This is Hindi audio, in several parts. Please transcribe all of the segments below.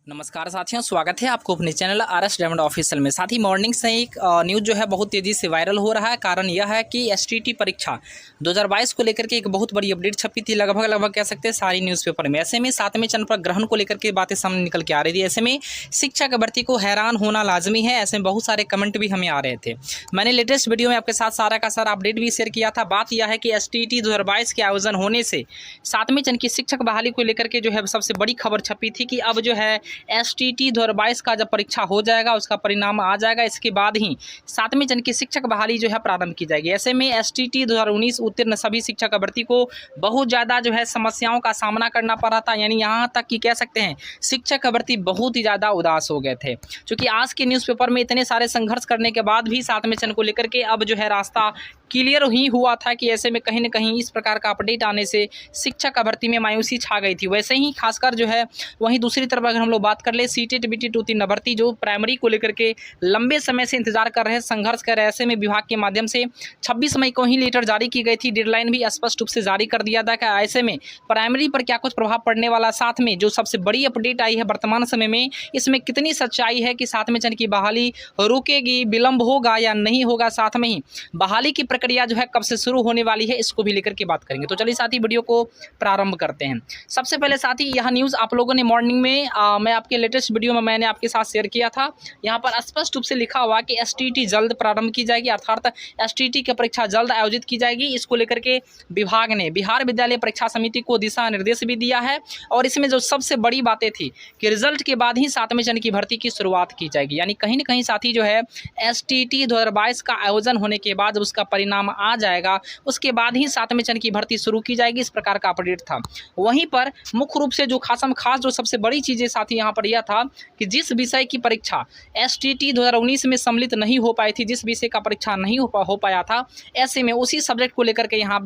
नमस्कार साथियों, स्वागत है आपको अपने चैनल RS डायमंड ऑफिशियल में। साथ ही मॉर्निंग से एक न्यूज़ जो है बहुत तेज़ी से वायरल हो रहा है। कारण यह है कि STT परीक्षा 2022 को लेकर के एक बहुत बड़ी अपडेट छपी थी, लगभग कह सकते हैं सारी न्यूज़पेपर में। ऐसे में 7वें चंद्र पर ग्रहण को लेकर के बातें सामने निकल के आ रही थी। ऐसे में शिक्षक भर्ती को हैरान होना लाजमी है। ऐसे में बहुत सारे कमेंट भी हमें आ रहे थे। मैंने लेटेस्ट वीडियो में आपके साथ सारा का सारा अपडेट भी शेयर किया था। बात यह है कि STT 2022 के आयोजन होने से 7वें चंद्र की शिक्षक बहाली को लेकर के जो है सबसे बड़ी खबर छपी थी कि अब जो है STT 2022 का जब परीक्षा हो जाएगा, उसका परिणाम आ जाएगा, इसके बाद ही 7वें चंद्र की शिक्षक बहाली जो है प्रारंभ की जाएगी। ऐसे में STT 2019 उत्तीर्ण सभी शिक्षक भर्ती को बहुत ज़्यादा जो है समस्याओं का सामना करना पड़ा था। यानी यहाँ तक कि कह सकते हैं शिक्षक भर्ती बहुत ही ज़्यादा उदास हो गए थे, क्योंकि आज के न्यूज़पेपर में इतने सारे संघर्ष करने के बाद भी 7वें चंद्र को लेकर के अब जो है रास्ता क्लियर ही हुआ था कि ऐसे में कहीं न कहीं इस प्रकार का अपडेट आने से शिक्षक भर्ती में मायूसी छा गई थी। वैसे ही खासकर जो है वहीं दूसरी तरफ अगर हम लोग बात कर ले सीटेट बीटेट उत्तीर्ण भर्ती जो प्राइमरी को लेकर के लंबे समय से इंतजार कर रहे हैं, संघर्ष कर रहे हैं, ऐसे में विभाग के माध्यम से 26 मई को ही लेटर जारी की गई थी। डेडलाइन भी स्पष्ट रूप से जारी कर दिया था कि ऐसे में प्राइमरी पर क्या कुछ प्रभाव पड़ने वाला। साथ में जो सबसे बड़ी अपडेट आई है वर्तमान समय में, इसमें कितनी सच्चाई है कि 7वें चंद्र की बहाली रुकेगी, विलंब होगा या नहीं होगा, साथ में ही बहाली की प्रक्रिया जो है कब से शुरू होने वाली है, इसको भी लेकर के बात करेंगे। तो चलिए साथी वीडियो को प्रारंभ करते हैं। सबसे पहले साथी यह न्यूज़ आप लोगों ने मॉर्निंग में मैं आपके लेटेस्ट वीडियो में मैंने आपके साथ शेयर किया था। यहाँ पर स्पष्ट रूप से लिखा हुआ कि STT जल्द प्रारंभ की जाएगी, अर्थात STT की परीक्षा जल्द आयोजित की जाएगी। इसको लेकर के विभाग ने बिहार विद्यालय परीक्षा समिति को दिशा निर्देश भी दिया है। और इसमें जो सबसे बड़ी बातें थी कि रिजल्ट के बाद ही 7वें चंद्र की भर्ती की शुरुआत की जाएगी। यानी कहीं न कहीं साथी जो है STT 2022 का आयोजन होने के बाद उसका परिणाम आ जाएगा, उसके बाद ही 7वें चंद्र की भर्ती शुरू की जाएगी, इस प्रकार का अपडेट था। वहीं पर मुख्य रूप से जो खास जो सबसे बड़ी चीज़ें साथी यहाँ पर यह था कि जिस विषय की परीक्षा STT 2019 में सम्मिलित नहीं हो पाई थी, जिस विषय का परीक्षा नहीं हो पाया था, ऐसे में उसी सब्जेक्ट को लेकर के यहाँ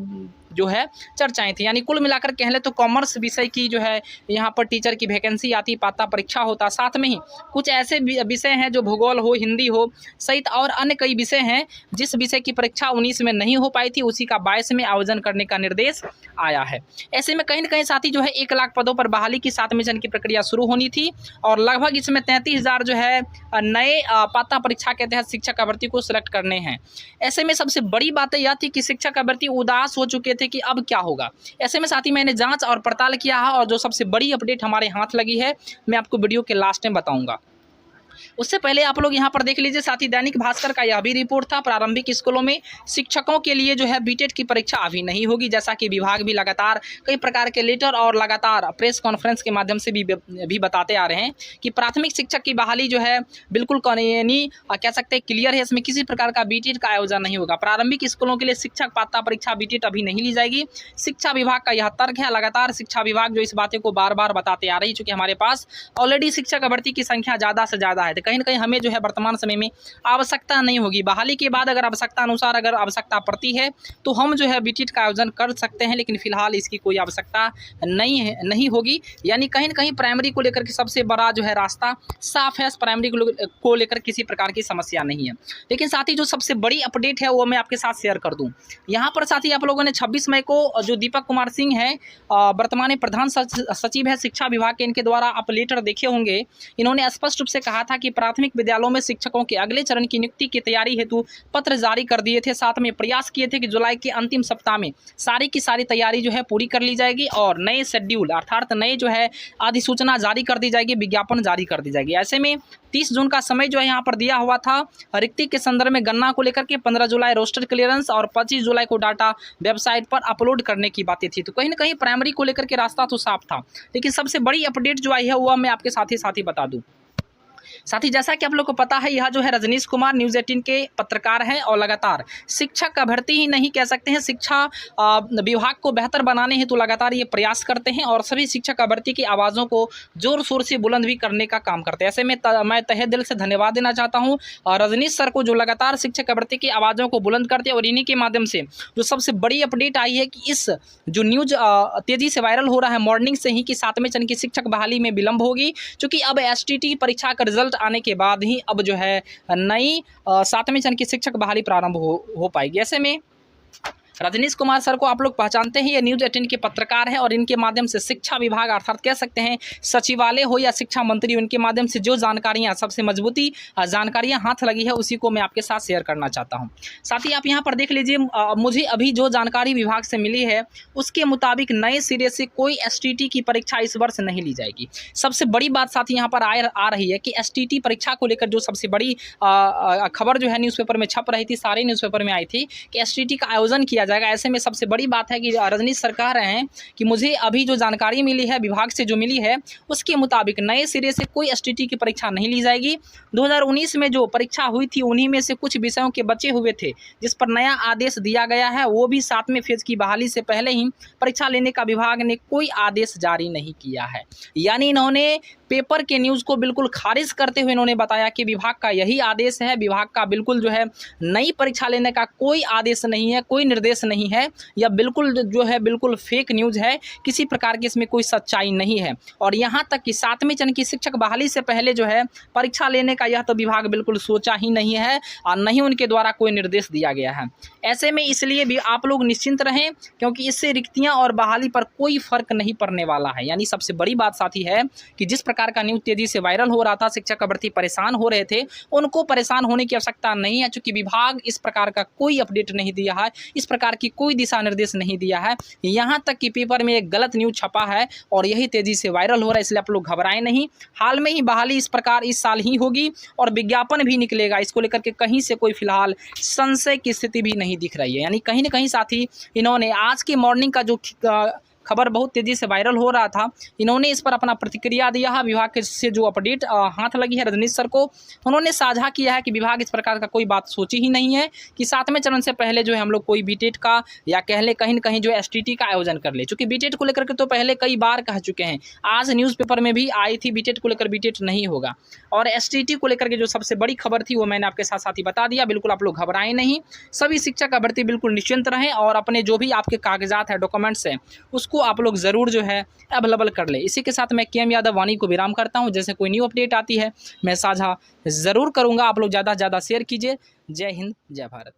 जो है चर्चाएं थी। यानी कुल मिलाकर कह ले तो कॉमर्स विषय की जो है यहाँ पर टीचर की वैकेंसी आती, पाता परीक्षा होता। साथ में ही कुछ ऐसे विषय हैं जो भूगोल हो, हिंदी हो सहित और अन्य कई विषय हैं जिस विषय की परीक्षा 19 में नहीं हो पाई थी, उसी का 22 में आयोजन करने का निर्देश आया है। ऐसे में कहीं न कहीं साथी जो है 1 लाख पदों पर बहाली की 7वें चंद्र की प्रक्रिया शुरू होनी थी और लगभग इसमें 33,000 जो है नए पाता परीक्षा के तहत शिक्षक भर्ती को सिलेक्ट करने हैं। ऐसे में सबसे बड़ी बात यह थी कि शिक्षक भर्ती उदास हो चुके थे कि अब क्या होगा। ऐसे में साथी मैंने जांच और पड़ताल किया है और जो सबसे बड़ी अपडेट हमारे हाथ लगी है मैं आपको वीडियो के लास्ट में बताऊंगा। उससे पहले आप लोग यहाँ पर देख लीजिए साथी, दैनिक भास्कर का यह भी रिपोर्ट था। प्रारंभिक स्कूलों में शिक्षकों के लिए जो है बीटेट की परीक्षा अभी नहीं होगी, जैसा कि विभाग भी लगातार कई प्रकार के लेटर और लगातार प्रेस कॉन्फ्रेंस के माध्यम से भी बताते आ रहे हैं कि प्राथमिक शिक्षक की बहाली जो है बिल्कुल कह सकते हैं क्लियर है। इसमें किसी प्रकार का बीटेट का आयोजन नहीं होगा। प्रारंभिक स्कूलों के लिए शिक्षक पात्रता परीक्षा बीटेट अभी नहीं ली जाएगी। शिक्षा विभाग का यह तर्क है। लगातार शिक्षा विभाग जो इस बातें को बार बार बताते आ रही है, चूँकि हमारे पास ऑलरेडी शिक्षक भर्ती की संख्या ज़्यादा से ज़्यादा है, तो कहीं न कहीं हमें जो है वर्तमान समय में आवश्यकता नहीं होगी। बहाली के बाद अगर आवश्यकता अनुसार अगर आवश्यकता पड़ती है तो हम जो है बीटेट का आयोजन कर सकते हैं, लेकिन फिलहाल इसकी कोई आवश्यकता नहीं होगी। यानी कहीं न कहीं प्राइमरी को लेकर के सबसे बड़ा जो है रास्ता साफ है। प्राइमरी को लेकर किसी प्रकार की समस्या नहीं है। लेकिन साथ ही जो सबसे बड़ी अपडेट है वो मैं आपके साथ शेयर कर दूं। यहाँ पर साथ ही आप लोगों ने 26 मई को जो दीपक कुमार सिंह है, वर्तमान प्रधान सचिव है शिक्षा विभाग के, इनके द्वारा आप लेटर देखे होंगे। इन्होंने स्पष्ट रूप से कहा था कि प्राथमिक विद्यालयों में शिक्षकों के अगले चरण की नियुक्ति की तैयारी हेतु पत्र जारी कर दिए थे। साथ में प्रयास किए थे कि जुलाई के अंतिम सप्ताह में सारी की सारी तैयारी जो है पूरी कर ली जाएगी और नए शेड्यूल अर्थात नए जो है अधिसूचना जारी कर दी जाएगी, विज्ञापन जारी कर दी जाएगी। ऐसे में 30 जून का समय जो है यहाँ पर दिया हुआ था। रिक्ति के संदर्भ में गणना को लेकर के 15 जुलाई रोस्टर क्लियरेंस और 25 जुलाई को डाटा वेबसाइट पर अपलोड करने की बातें थी। तो कहीं न कहीं प्राइमरी को लेकर के रास्ता तो साफ था, लेकिन सबसे बड़ी अपडेट जो आई है वो मैं आपके साथ ही बता दूँ। साथ ही जैसा कि आप लोग को पता है, यह जो है रजनीश कुमार न्यूज़ 18 के पत्रकार हैं और लगातार शिक्षक का भर्ती ही नहीं कह सकते हैं, शिक्षा विभाग को बेहतर बनाने हेतु लगातार ये प्रयास करते हैं और सभी शिक्षक का भर्ती की आवाज़ों को जोर शोर से बुलंद भी करने का काम करते हैं। ऐसे में मैं तहे दिल से धन्यवाद देना चाहता हूँ रजनीश सर को, जो लगातार शिक्षक का भर्ती की आवाज़ों को बुलंद करते हैं। और इन्हीं के माध्यम से जो सबसे बड़ी अपडेट आई है कि इस जो न्यूज़ तेज़ी से वायरल हो रहा है मॉर्निंग से ही कि 7वें चंद्र की शिक्षक बहाली में विलंब होगी, क्योंकि अब STT परीक्षा का रिजल्ट आने के बाद ही अब जो है नई 7वें चंद्र की शिक्षक बहाली प्रारंभ हो पाएगी। ऐसे में रजनीश कुमार सर को आप लोग पहचानते हैं, ये न्यूज़ 18 के पत्रकार हैं और इनके माध्यम से शिक्षा विभाग अर्थात कह सकते हैं सचिवालय हो या शिक्षा मंत्री, उनके माध्यम से जो जानकारियां सबसे मजबूती जानकारियां हाथ लगी है उसी को मैं आपके साथ शेयर करना चाहता हूं। साथ ही आप यहां पर देख लीजिए, मुझे अभी जो जानकारी विभाग से मिली है उसके मुताबिक नए सिरे से कोई STT की परीक्षा इस वर्ष नहीं ली जाएगी। सबसे बड़ी बात साथ ही यहाँ पर आ रही है कि STT परीक्षा को लेकर जो सबसे बड़ी खबर जो है न्यूज़पेपर में छप रही थी, सारे न्यूज़पेपर में आई थी कि STT का आयोजन किया जाएगा। ऐसे में सबसे बड़ी बात है कि रजनीश सर कह रहे हैं कि मुझे अभी जो जानकारी मिली है विभाग से जो मिली है उसके मुताबिक नए सिरे से कोई STT की परीक्षा नहीं ली जाएगी। 2019 में जो परीक्षा हुई थी उन्हीं में से कुछ विषयों के बचे हुए थे जिस पर नया आदेश दिया गया है, वो भी 7वें फेज की बहाली से पहले ही परीक्षा लेने का विभाग ने कोई आदेश जारी नहीं किया है। यानी इन्होंने पेपर के न्यूज़ को बिल्कुल खारिज करते हुए इन्होंने बताया कि विभाग का यही आदेश है, विभाग का बिल्कुल जो है नई परीक्षा लेने का कोई आदेश नहीं है, कोई निर्देश नहीं है, यह बिल्कुल जो है बिल्कुल फेक न्यूज़ है, किसी प्रकार की इसमें कोई सच्चाई नहीं है। और यहाँ तक कि 7वें चरण की शिक्षक बहाली से पहले जो है परीक्षा लेने का यह तो विभाग बिल्कुल सोचा ही नहीं है और नहीं उनके द्वारा कोई निर्देश दिया गया है। ऐसे में इसलिए भी आप लोग निश्चिंत रहें क्योंकि इससे रिक्तियाँ और बहाली पर कोई फर्क नहीं पड़ने वाला है। यानी सबसे बड़ी बात साथी है कि जिस प्रकार का न्यूज़ तेजी से वायरल हो रहा था, शिक्षक अभ्यर्थी परेशान हो रहे थे, उनको परेशान होने की आवश्यकता नहीं है क्योंकि विभाग इस प्रकार का कोई अपडेट नहीं दिया है, इस प्रकार की कोई दिशा निर्देश नहीं दिया है। यहाँ तक कि पेपर में एक गलत न्यूज़ छपा है और यही तेजी से वायरल हो रहा है, इसलिए आप लोग घबराएं नहीं। हाल में ही बहाली इस प्रकार इस साल ही होगी और विज्ञापन भी निकलेगा, इसको लेकर के कहीं से कोई फिलहाल संशय की स्थिति भी नहीं दिख रही है। यानी कहीं ना कहीं साथी इन्होंने आज की मॉर्निंग का जो खबर बहुत तेज़ी से वायरल हो रहा था, इन्होंने इस पर अपना प्रतिक्रिया दिया है। विभाग से जो अपडेट हाथ लगी है रजनीश सर को, उन्होंने साझा किया है कि विभाग इस प्रकार का कोई बात सोची ही नहीं है कि 7वें चरण से पहले जो है हम लोग कोई बीटेट का या कह ले कहीं न कहीं जो STT का आयोजन कर ले। चूँकि बीटेट को लेकर के तो पहले कई बार कह चुके हैं, आज न्यूज़पेपर में भी आई थी बीटेट को लेकर बीटेट नहीं होगा। और STT को लेकर के जो सबसे बड़ी खबर थी वो मैंने आपके साथ साथ ही बता दिया। बिल्कुल आप लोग घबराएं नहीं, सभी शिक्षक अभ्यर्थी बिल्कुल निश्चिंत रहें और अपने जो भी आपके कागजात हैं, डॉक्यूमेंट्स हैं, उसको आप लोग ज़रूर जो है अवेलेबल कर ले। इसी के साथ मैं KM यादव वाणी को विराम करता हूं। जैसे कोई न्यू अपडेट आती है मैं साझा ज़रूर करूंगा, आप लोग ज़्यादा से ज़्यादा शेयर कीजिए। जय हिंद, जय भारत।